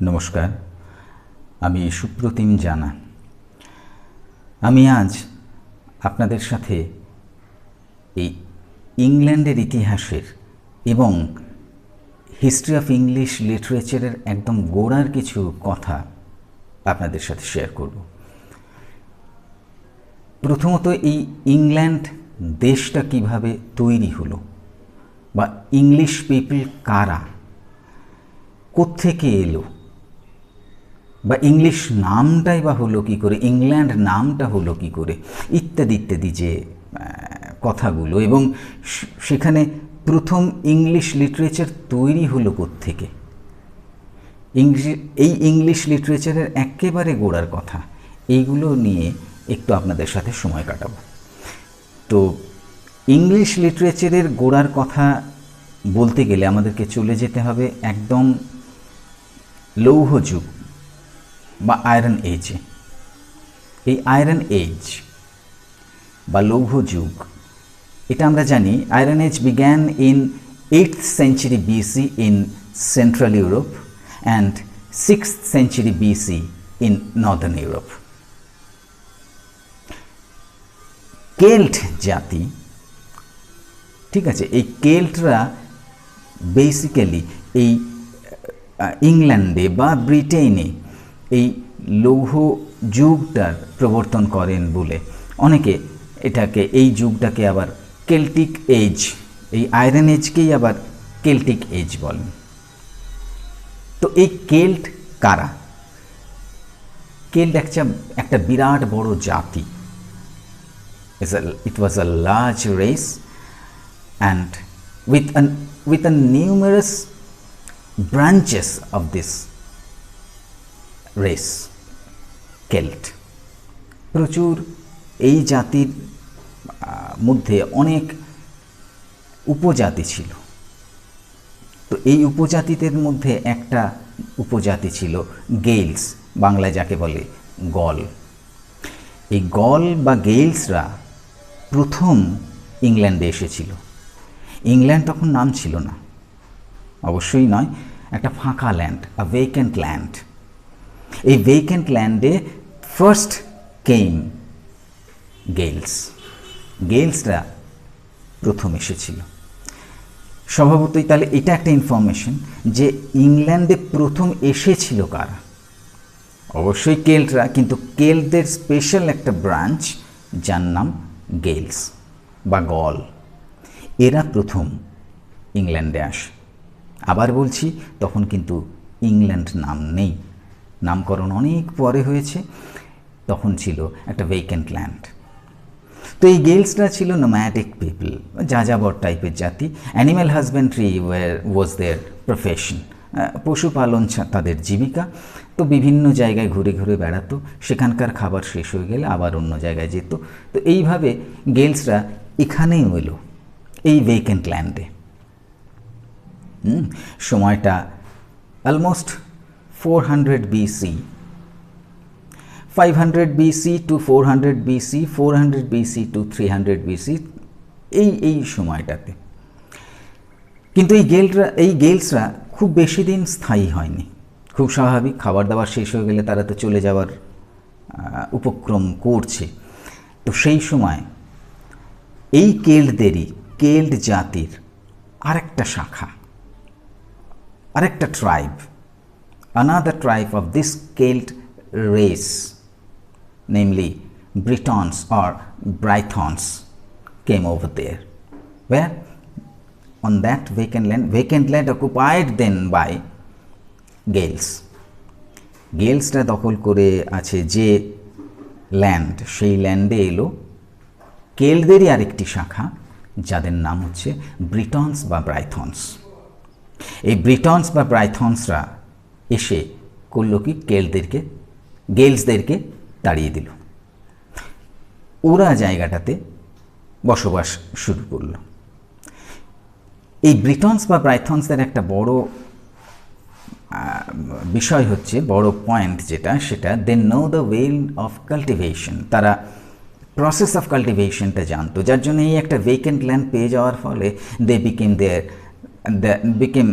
নমস্কার, আমি সুপ্রতিম জানা। আমি আজ আপনাদের সাথে এই ইংল্যান্ডের ইতিহাসের এবং হিস্ট্রি অফ ইংলিশ লিটারেচারের একদম গোড়ার কিছু কথা আপনাদের সাথে শেয়ার করব। প্রথমত, এই ইংল্যান্ড দেশটা কিভাবে তৈরি হলো, বা ইংলিশ পিপল কারা, কোত্থেকে এলো, বা ইংলিশ নামটাই বা হলো কী করে, ইংল্যান্ড নামটা হলো কী করে, ইত্যাদি ইত্যাদি যে কথাগুলো, এবং সেখানে প্রথম ইংলিশ লিটারেচার তৈরি হলো কোত্থেকে, এই ইংলিশ লিটারেচারের একেবারে গোড়ার কথা, এইগুলো নিয়ে একটু আপনাদের সাথে সময় কাটাবো। তো ইংলিশ লিটারেচারের গোড়ার কথা বলতে গেলে আমাদেরকে চলে যেতে হবে একদম লৌহ যুগ বা আয়রন এজে। এই আয়রন এজ বা লৌহ যুগ, এটা আমরা জানি iron age began in 8th century BC in Central Europe and 6th century BC in Northern Europe. Killed জাতি, ঠিক আছে, এই কেল্টরা বেসিক্যালি এই ইংল্যান্ডে বা ব্রিটেনে এই লৌহ যুগটার প্রবর্তন করেন বলে অনেকে এটাকে, এই যুগটাকে আবার কেল্টিক এজ, এই আয়রন এজকেই আবার কেল্টিক এজ বলেন। তো এই কেল্ট কারা? কেল্ট একটা বিরাট বড় জাতি। It was a large race and with a numerous branches of this race, Celt. প্রচুর এই জাতির মধ্যে অনেক উপজাতি ছিল। তো এই উপজাতিদের মধ্যে একটা উপজাতি ছিল গেইলস, বাংলায় যাকে বলে গল। এই গল বা গেইলসরা প্রথম ইংল্যান্ডে এসেছিল। ইংল্যান্ড তখন নাম ছিল না, অবশ্যই নয়, একটা ফাঁকা ল্যান্ড, আ ভেকেন্ট ল্যান্ড। এই ভেকেন্ট ল্যান্ডে ফার্স্ট কেম গেইলস। গেইলসরা প্রথম এসেছিল। স্বভাবতই তাহলে এটা একটা ইনফরমেশন যে ইংল্যান্ডে প্রথম এসেছিল কারা। অবশ্যই কেল্টরা, কিন্তু কেল্টদের স্পেশাল একটা ব্রাঞ্চ যার নাম গেইলস বা গল, এরা প্রথম ইংল্যান্ডে আসে। আবার বলছি, তখন কিন্তু ইংল্যান্ড নাম নেই, নামকরণ অনেক পরে হয়েছে, তখন ছিল একটা ভেকেন্ট ল্যান্ড। তো এই গেইলসরা ছিল নোম্যাডিক পিপল, যাযাবর টাইপের জাতি। Animal husbandry was their profession, পশুপালন তাদের জীবিকা। তো বিভিন্ন জায়গায় ঘুরে ঘুরে বেড়াতো, সেখানকার খাবার শেষ হয়ে গেলে আবার অন্য জায়গায় যেত। তো এইভাবে গেইলসরা এখানেই এলো, এই ভেকেন্ট ল্যান্ডে। সময়টা almost 400 BC, 500 BC to 400 BC, 400 BC to 300 BC, এই সময়টাতে। কিন্তু এই গেইলসরা খুব বেশি দিন স্থায়ী হয়নি। খুব স্বাভাবিক, খাবার দাবার শেষ হয়ে গেলে তারা তো চলে যাওয়ার উপক্রম করছে। তো সেই সময় এই কেল্ট জাতির আরেকটা শাখা, আরেকটা tribe, another tribe of this Celt race, namely Britons or Brythons, came over there. Where? On that vacant land occupied then by Gales. গেলসরা দখল করে আছে যে ল্যান্ড, সেই ল্যান্ডে এলো কেল্টদেরই আরেকটি শাখা, যাদের নাম হচ্ছে ব্রিটনস বা ব্রাইথনস। এই ব্রিটনস বা ব্রাইথনসরা এসে করলো কি, গেইলসদেরকে তাড়িয়ে দিল। ওরা জায়গাটাতে বসবাস শুরু করলো। এই ব্রিটনস বা ব্রাইথনসদের একটা বড় বিষয় হচ্ছে, বড় পয়েন্ট যেটা, সেটা they know the way of cultivation. তারা প্রসেস অফ কাল্টিভেশনটা জানতো, যার জন্য এই একটা ভেকেন্ট ল্যান্ড পেয়ে যাওয়ার ফলে they became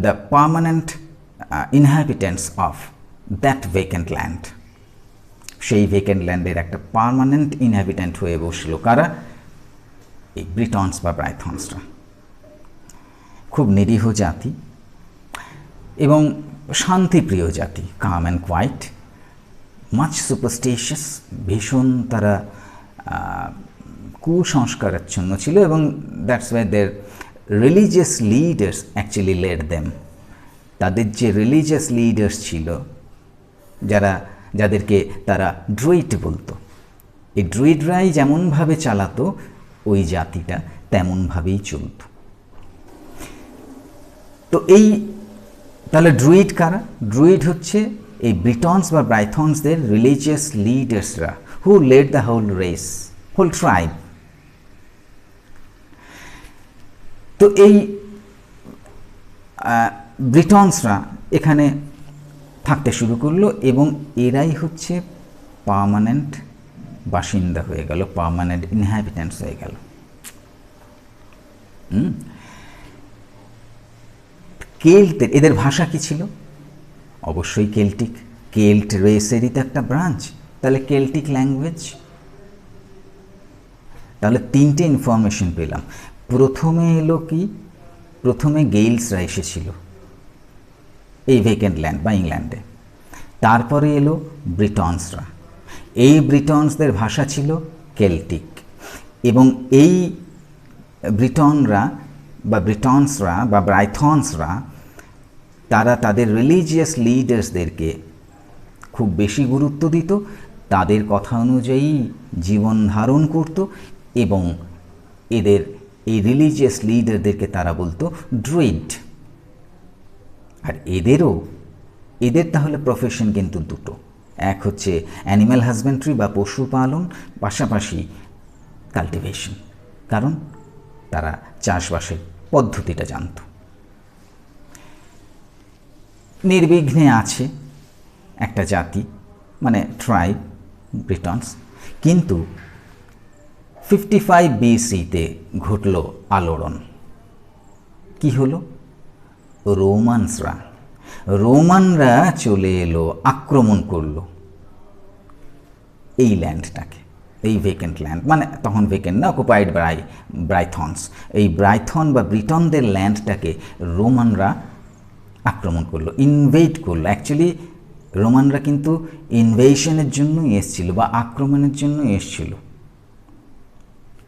the permanent inhabitants of that vacant land. সেই ভেকেন্ট ল্যান্ডের একটা পার্মানেন্ট ইনহ্যাবিটেন্ট হয়ে বসল কারা? এই ব্রিটনস বা ব্রাইথনসরা। খুব নিরীহ জাতি এবং শান্তিপ্রিয় জাতি, calm and quiet, much superstitious, ভীষণ তারা কুসংস্কারাচ্ছন্ন ছিল এবং that's why their religious leaders actually led them. তাদের যে রিলিজিয়াস লিডার্স ছিল, যাদেরকে তারা ড্রুইড বলতো, এই ড্রুইডরাই যেমনভাবে চালাতো ওই জাতিটা তেমনভাবেই চলত। তো এই তাহলে ড্রুইড কারা? ড্রুইড হচ্ছে এই ব্রিটনস বা ব্রাইথনসদের রিলিজিয়াস লিডার্সরা, who led the whole race, whole tribe. তো এই ব্রিটনসরা এখানে থাকতে শুরু করলো এবং এরাই হচ্ছে পার্মানেন্ট বাসিন্দা হয়ে গেল, পার্মানেন্ট ইনহ্যাবিটেন্টস হয়ে গেল। কেল্টদের, এদের ভাষা কি ছিল? অবশ্যই কেল্টিক। কেল্ট রেসেরই তো একটা ব্রাঞ্চ, তাহলে কেল্টিক ল্যাঙ্গুয়েজ। তাহলে তিনটে ইনফরমেশন পেলাম। প্রথমে এলো কি? প্রথমে গেইলসরা এসেছিল এই ভেকেন্ট ল্যান্ড বা ইংল্যান্ডে। তারপরে এলো ব্রিটনসরা। এই ব্রিটনসদের ভাষা ছিল কেল্টিক এবং এই ব্রিটনরা বা ব্রিটনসরা বা ব্রাইথনসরা তারা তাদের রিলিজিয়াস লিডার্সদেরকে খুব বেশি গুরুত্ব দিত, তাদের কথা অনুযায়ী জীবন ধারণ করত এবং এদের এই রিলিজিয়াস লিডারদেরকে তারা বলতো ড্রুইড। আর এদের তাহলে প্রফেশন কিন্তু দুটো, এক হচ্ছে অ্যানিম্যাল হাজবেন্ড্রি বা পশুপালন, পাশাপাশি কাল্টিভেশন, কারণ তারা চাষবাসের পদ্ধতিটা জানত। নির্বিঘ্নে আছে একটা জাতি, মানে ট্রাইব ব্রিটনস। কিন্তু 55 BC-তে ঘটল আলোড়ন। কি হলো? রোমানরা চলে এলো, আক্রমণ করলো এই ল্যান্ডটাকে, এই ভেকেন্ট ল্যান্ড, মানে তখন ভেকেন্ট না, অকুপাইড বাই ব্রাইথনস। এই ব্রাইথন বা ব্রিটনদের ল্যান্ডটাকে রোমানরা আক্রমণ করলো, ইনভেড করলো। অ্যাকচুয়ালি রোমানরা কিন্তু ইনভেশনের জন্যই এসছিল বা আক্রমণের জন্য এসছিল।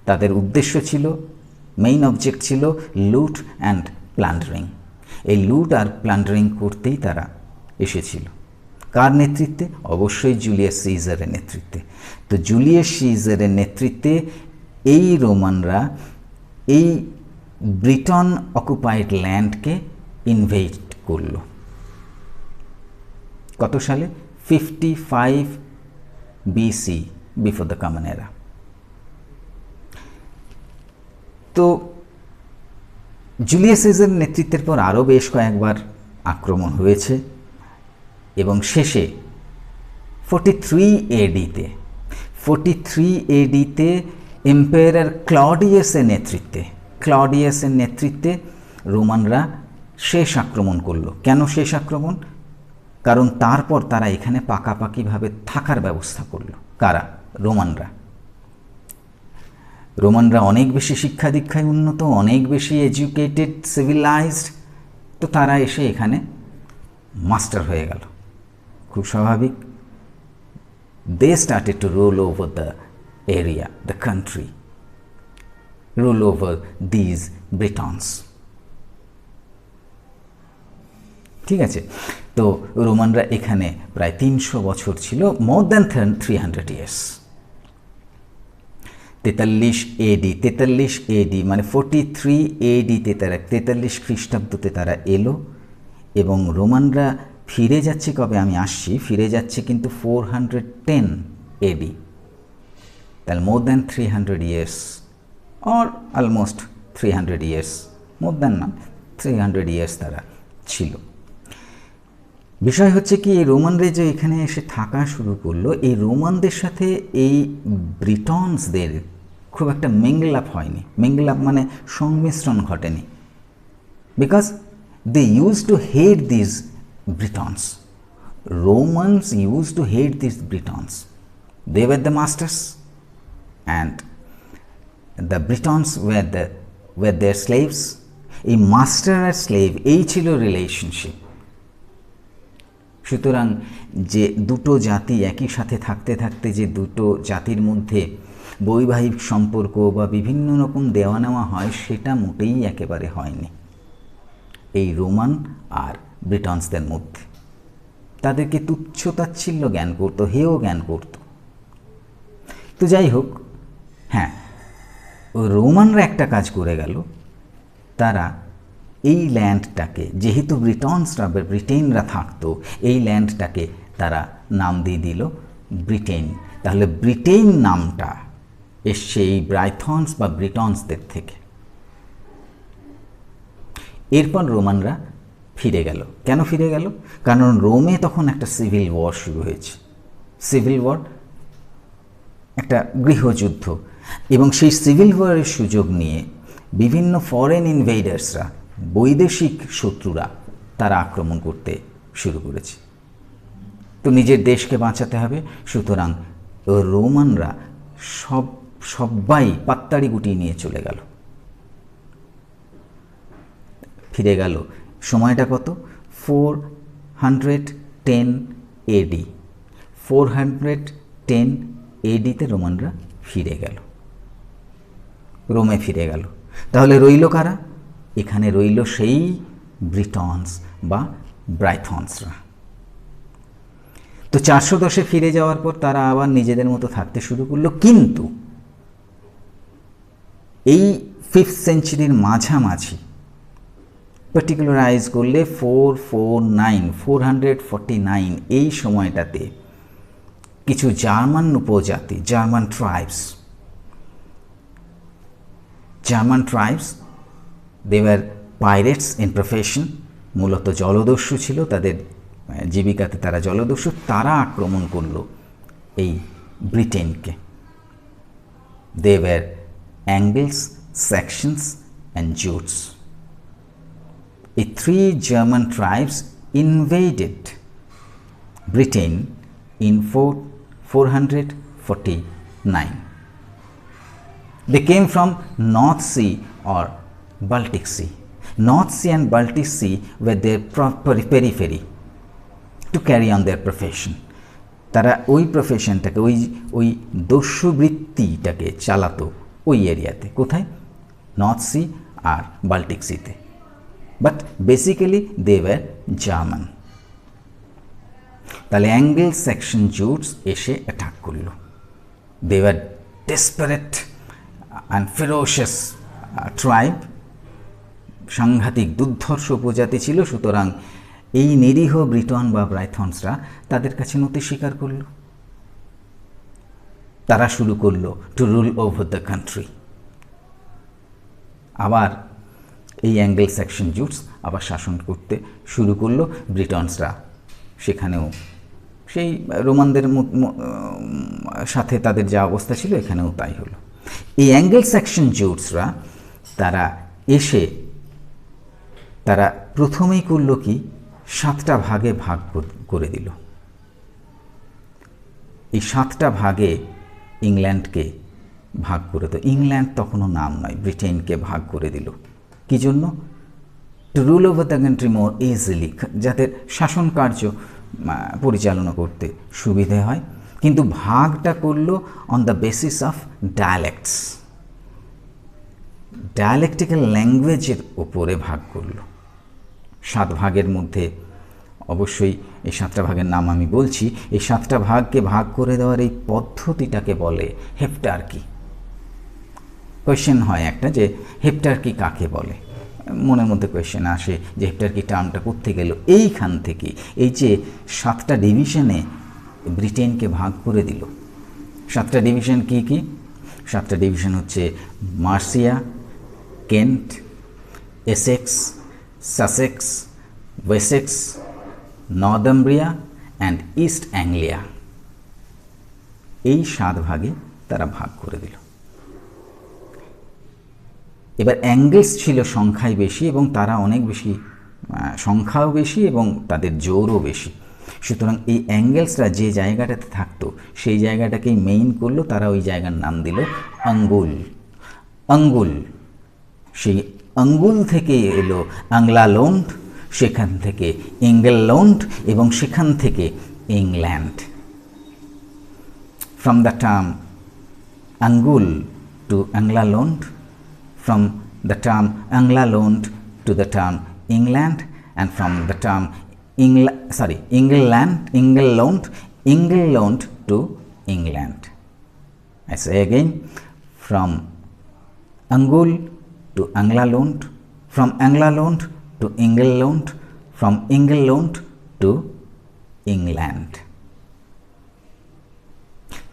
তাদের উদ্দেশ্য ছিল, মেইন অবজেক্ট ছিল লুট অ্যান্ড প্লান্ডারিং। এই লুট আর প্লান্ডারিং করতেই তারা এসেছিল। কার নেতৃত্বে? অবশ্যই জুলিয়াস সিজারের নেতৃত্বে। তো জুলিয়াস সিজারের নেতৃত্বে এই রোমানরা এই ব্রিটন অকুপাইড ল্যান্ডকে ইনভেড করল। কত সালে? 55 BC, বিফোর দ্য কমন এরা। তো জুলিয়াস সিজারের নেতৃত্বের পর আরও বেশ কয়েকবার আক্রমণ হয়েছে এবং শেষে 43 AD-তে এম্পায়ার ক্লডিয়াসের নেতৃত্বে রোমানরা শেষ আক্রমণ করলো। কেন শেষ আক্রমণ? কারণ তারপর তারা এখানে পাকাপাকিভাবে থাকার ব্যবস্থা করলো। কারা? রোমানরা অনেক বেশি শিক্ষা দীক্ষায় উন্নত, অনেক বেশি এডুকেটেড, সিভিলাইজড। তো তারা এসে এখানে মাস্টার হয়ে গেল। খুব স্বাভাবিক। They started to rule over the area, the country, rule over these Britons. ঠিক আছে? তো রোমানরা এখানে প্রায় 300 বছর ছিল, মোর দ্যান 300 ইয়ার্স। 43 AD মানে 43 AD-তে তারা, 43 খ্রিস্টাব্দতে তারা এলো এবং রোমানরা ফিরে যাচ্ছে কবে? আমি আসছি। ফিরে যাচ্ছে কিন্তু 410 AD। তাহলে more than 300 years or almost 300 years, more than না, 300 ইয়ার্স তারা ছিল। বিষয় হচ্ছে কি, এই রোমানরা যে এখানে এসে থাকা শুরু করলো, এই রোমানদের সাথে এই ব্রিটনসদের খুব একটা মিঙ্গল আপ হয়নি। মিঙ্গল আপ মানে সংমিশ্রণ ঘটেনি। Because they use to hate this Britons. Romans used to hate these Britons. They were the masters and the Britons were their slaves. এই মাস্টার আর স্লেভ এই ছিল রিলেশনশিপ। সুতরাং যে দুটো জাতি একই সাথে থাকতে থাকতে যে দুটো জাতির মধ্যে বৈবাহিক সম্পর্ক বা বিভিন্ন রকম দেওয়া নেওয়া হয়, সেটা মোটেই একেবারে হয়নি এই রোমান আর ব্রিটনসদের মধ্যে। তাদেরকে তুচ্ছ তাচ্ছিল্য জ্ঞান করতো, হেয় জ্ঞান করত। তো যাই হোক, হ্যাঁ, রোমানরা একটা কাজ করে গেল, তারা এই ল্যান্ডটাকে, যেহেতু ব্রিটেনরা থাকতো, এই ল্যান্ডটাকে তারা নাম দিয়ে দিল ব্রিটেন। তাহলে ব্রিটেন নামটা এসছে এই ব্রাইথনস বা ব্রিটনসদের থেকে। এরপর রোমানরা ফিরে গেল। কেন ফিরে গেল? কারণ রোমে তখন একটা সিভিল ওয়ার শুরু হয়েছে। সিভিল ওয়ার একটা গৃহযুদ্ধ, এবং সেই সিভিল ওয়ারের সুযোগ নিয়ে বিভিন্ন ফরেন ইনভেডার্সরা, বৈদেশিক শত্রুরা, তারা আক্রমণ করতে শুরু করেছে। তো নিজের দেশকে বাঁচাতে হবে, সুতরাং রোমানরা সবাই পাত্তাড়ি গুটিয়ে নিয়ে চলে গেল, ফিরে গেল। সময়টা কত? 410 AD। 410 AD-তে রোমানরা ফিরে গেল, রোমে ফিরে গেল। তাহলে রইল কারা? এখানে রইল সেই ব্রিটনস বা ব্রাইথনসরা। তো 410-এ ফিরে যাওয়ার পর তারা আবার নিজেদের মতো থাকতে শুরু করলো। কিন্তু এই 5th সেঞ্চুরির মাঝামাঝি পার্টিকুলারাইজ করলে 449 এই সময়টাতে কিছু জার্মান উপজাতি, German tribes, they were pirates in profession, মূলত জলদস্যু ছিল, তাদের জীবিকাতে তারা জলদস্যু। তারা আক্রমণ করলো এই ব্রিটেনকে। They were Angles, Saxons and Jutes. এই 3 German tribes invaded Britain in 449. They came from North Sea or Baltic Sea. North Sea and Baltic Sea were their periphery to carry on their profession. তারা ওই প্রফেশনটাকে, ওই দস্যুবৃত্তিটাকে চালাতো ওই এরিয়াতে। কোথায়? North Sea আর Baltic সিতে। But basically they were German. তাহলে অ্যাঙ্গেল সেকশন জুটস এসে অ্যাটাক করল। They were desperate and ferocious tribe, সাংঘাতিক দুর্ধর্ষ উপজাতি ছিল। সুতরাং এই নিরীহ ব্রিটন বা ব্রাইথনসরা তাদের কাছে নতি স্বীকার করল। তারা শুরু করলো two rule over the country. আবার এই অ্যাঙ্গেল সেকশন জুটস আবার শাসন করতে শুরু করলো। ব্রিটনসরা সেখানেও সেই রোমানদের সাথে তাদের যা অবস্থা ছিল, এখানেও তাই হলো। এই অ্যাঙ্গেল সেকশন জুটসরা তারা এসে তারা প্রথমেই করলো কি, 7টা ভাগে ভাগ করে দিল। এই 7টা ভাগে ইংল্যান্ডকে ভাগ করে দিল। ইংল্যান্ড তখনও নাম নয়, ব্রিটেনকে ভাগ করে দিল। কি জন্য? Two rule over the country more easily, যাতে শাসন কার্য পরিচালনা করতে সুবিধে হয়। কিন্তু ভাগটা করলো on the basis of dialects, dialectical ল্যাঙ্গুয়েজের ওপরে ভাগ করলো। 7 ভাগের মধ্যে অবশ্যই এই 7টা ভাগের নাম আমি বলছি। এই 7টা ভাগকে ভাগ করে দেওয়ার এই পদ্ধতিটাকে বলে হেপ্টার্কি। কোয়েশ্চেন হয় একটা, যে হেপ্টার্কি কাকে বলে? মনের মধ্যে কোয়েশ্চেন আসে যে হেপ্টার্কি টার্মটা কোত্থেকে গেল? এইখান থেকে, এই যে 7টা ডিভিশনে ব্রিটেনকে ভাগ করে দিল। 7টা ডিভিশন কি কি? 7টা ডিভিশন হচ্ছে Mercia, Kent, Essex, Sussex, Wessex, Northumbria and East Anglia. এই 7 ভাগে তারা ভাগ করে দিল। এবার অ্যাঙ্গেলস ছিল সংখ্যায় বেশি এবং তারা অনেক বেশি সংখ্যাও বেশি এবং তাদের জোরও বেশি। সুতরাং এই অ্যাঙ্গেলসরা যে জায়গাটাতে থাকতো সেই জায়গাটাকেই মেইন করলো, তারা ওই জায়গার নাম দিল আঙ্গুল। আঙ্গুল, সেই আঙ্গুল থেকে এলো আংলাল্যান্ড, সেখান থেকে ইংল্যান্ড এবং সেখান থেকে England. From the term Angle to Angleland, from the term Angleland to the term England, and from the term England to England. I say again, from Angul to Anglaland, from Anglaland to England, from England to England.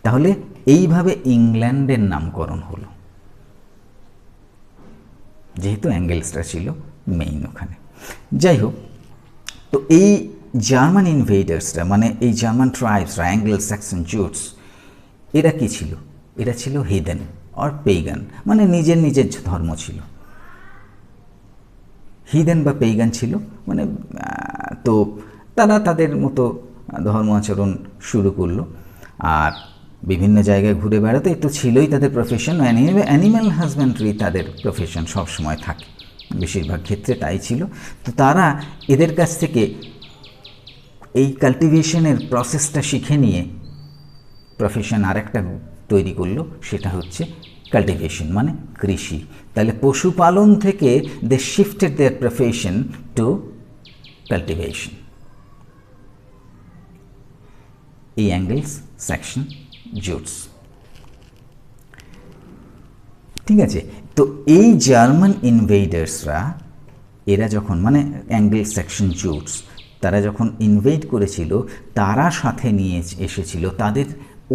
তাহলে এইভাবে ইংল্যান্ডের নামকরণ হলো, যেহেতু অ্যাঙ্গেলসটা ছিল main ওখানে। যাই হোক, তো এই জার্মান ইনভেডার্সরা, মানে এই জার্মান ট্রাইবসরা, অ্যাঙ্গেল স্যাক্সন জুটস, এরা কি ছিল? এরা ছিল হিদেন অর পেগান, মানে নিজের নিজের ধর্ম ছিল। হিদেন বা পেগান ছিল, মানে তো তারা তাদের মতো ধর্ম আচরণ শুরু করলো, আর বিভিন্ন জায়গায় ঘুরে বেড়াতে তো ছিলই তাদের প্রফেশন। অ্যানিম্যাল হাজব্যান্ডারি তাদের প্রফেশন সবসময় থাকে, বেশিরভাগ ক্ষেত্রে তাই ছিল। তো তারা এদের কাছ থেকে এই কাল্টিভেশনের প্রসেসটা শিখে নিয়ে প্রফেশন আরেকটা তৈরি করলো, সেটা হচ্ছে কাল্টিভেশন, মানে কৃষি। তাহলে পশুপালন থেকে দে shifted their profession two cultivation. এই অ্যাঙ্গেলস স্যাকশন জুটস, ঠিক আছে। তো এই জার্মান ইনভেডার্সরা, এরা যখন, মানে অ্যাঙ্গেল স্যাকশন জুটস, তারা যখন ইনভেড করেছিল, তারা সাথে নিয়ে এসেছিল তাদের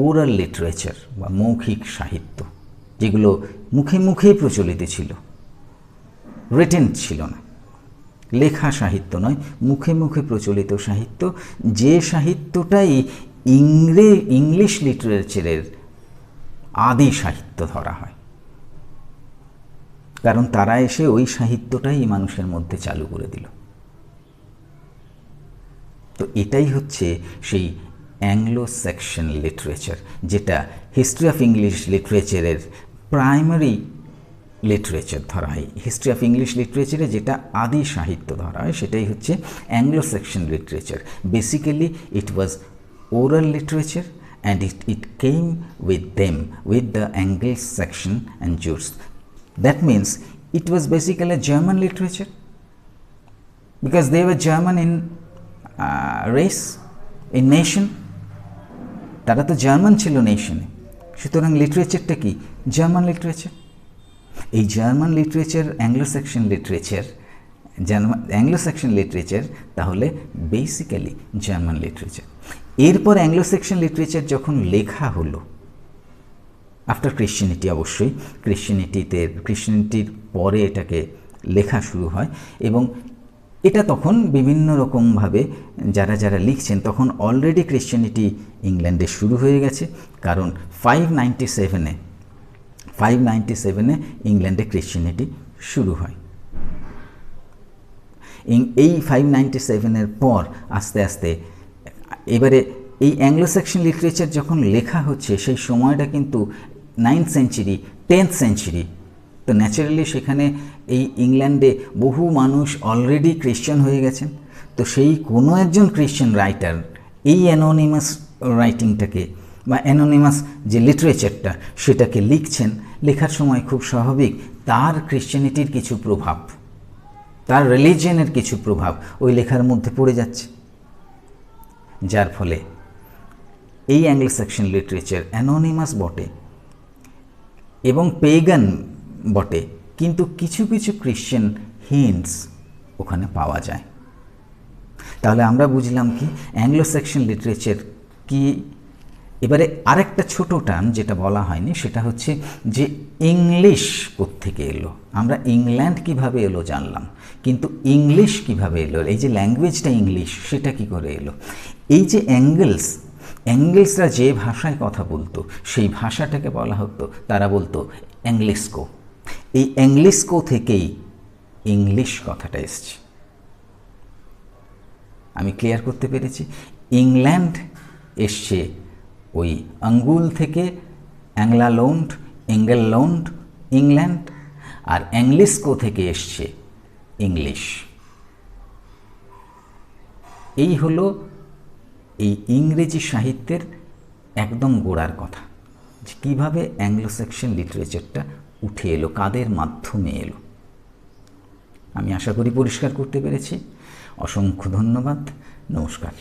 ওরাল লিটারেচার বা মৌখিক সাহিত্য, যেগুলো মুখে মুখেই প্রচলিত ছিল, রিটেন ছিল না, লেখা সাহিত্য নয়, মুখে মুখে প্রচলিত সাহিত্য, যে সাহিত্যটাই ইংলিশ লিটারেচারের আদি সাহিত্য ধরা হয়, কারণ তারা এসে ওই সাহিত্যটাই মানুষের মধ্যে চালু করে দিল। তো এটাই হচ্ছে সেই অ্যাংলো স্যাকশন লিটারেচার, যেটা হিস্ট্রি অফ ইংলিশ লিটারেচারের প্রাইমারি লিটারেচার ধরা হয়। হিস্ট্রি অফ ইংলিশ লিটারেচারে যেটা আদি সাহিত্য ধরা হয়, সেটাই হচ্ছে Anglo Saxon literature. Basically it was oral literature, and it came with them, with the Anglo-Saxon and Jews. That means it was basically a German literature, because they were German in race, in nation. তারা তো German ছিল নেশনে, সুতরাং লিটারেচারটা কি? German literature. এই German literature, Anglo Saxon literature, Anglo Saxon literature তাহলে basically German literature. এরপর Anglo Saxon literature যখন লেখা হলো, আফটার ক্রিশ্চিয়ানিটি, অবশ্যই ক্রিশ্চিয়ানিটির পরে এটাকে লেখা শুরু হয়, এবং এটা তখন বিভিন্ন রকমভাবে যারা যারা লিখছেন, তখন অলরেডি ক্রিশ্চিয়ানিটি ইংল্যান্ডে শুরু হয়ে গেছে, কারণ 597-এ ইংল্যান্ডে ক্রিশ্চিয়ানিটি শুরু হয়। এই 597-এর পর আস্তে আস্তে এবারে এই অ্যাংলো-স্যাকশন লিটারেচার যখন লেখা হচ্ছে, সেই সময়টা কিন্তু 9th সেঞ্চুরি, 10th সেঞ্চুরি। তো ন্যাচারালি সেখানে এই ইংল্যান্ডে বহু মানুষ অলরেডি ক্রিশ্চান হয়ে গেছেন। তো সেই কোনো একজন ক্রিশ্চান রাইটার এই অ্যানোনিমাস রাইটিংটাকে বা অ্যানোনিমাস যে লিটারেচারটা, সেটাকে লিখছেন। লেখার সময় খুব স্বাভাবিক তার ক্রিশ্চিয়ানিটির কিছু প্রভাব, তার রিলিজিয়নের কিছু প্রভাব ওই লেখার মধ্যে পড়ে যাচ্ছে, যার ফলে এই অ্যাংলো-স্যাকশন লিটারেচার অ্যানোনিমাস বটে এবং পেগান বটে, কিন্তু কিছু কিছু ক্রিশ্চিয়ান হিন্টস ওখানে পাওয়া যায়। তাহলে আমরা বুঝলাম কি অ্যাংলো-স্যাকশন লিটারেচার কি। এবারে আরেকটা ছোট টার্ম যেটা বলা হয়নি, সেটা হচ্ছে যে ইংলিশ কোত্থেকে এলো। আমরা ইংল্যান্ড কিভাবে এলো জানলাম, কিন্তু ইংলিশ কিভাবে এলো, এই যে ল্যাঙ্গুয়েজটা ইংলিশ, সেটা কি করে এলো? এই যে অ্যাঙ্গেলসরা যে ভাষায় কথা বলতো, সেই ভাষাটাকে বলা হতো, তারা বলতো অ্যাংলিস্কো। এই অ্যাংলিস্কো থেকেই ইংলিশ কথাটা এসছে। আমি ক্লিয়ার করতে পেরেছি। ইংল্যান্ড এসছে ওই আঙ্গুল থেকে, অ্যাংলালৌন্ড, এঙ্গেললৌন্ড, ইংল্যান্ড, আর অ্যাংলিস্কো থেকে এসছে ইংলিশ। এই হলো এই ইংরেজি সাহিত্যের একদম গোড়ার কথা, যে কীভাবে অ্যাংলো স্যাক্সন লিটারেচারটা উঠে এলো, কাদের মাধ্যমে এলো। আমি আশা করি পরিষ্কার করতে পেরেছি। অসংখ্য ধন্যবাদ। নমস্কার।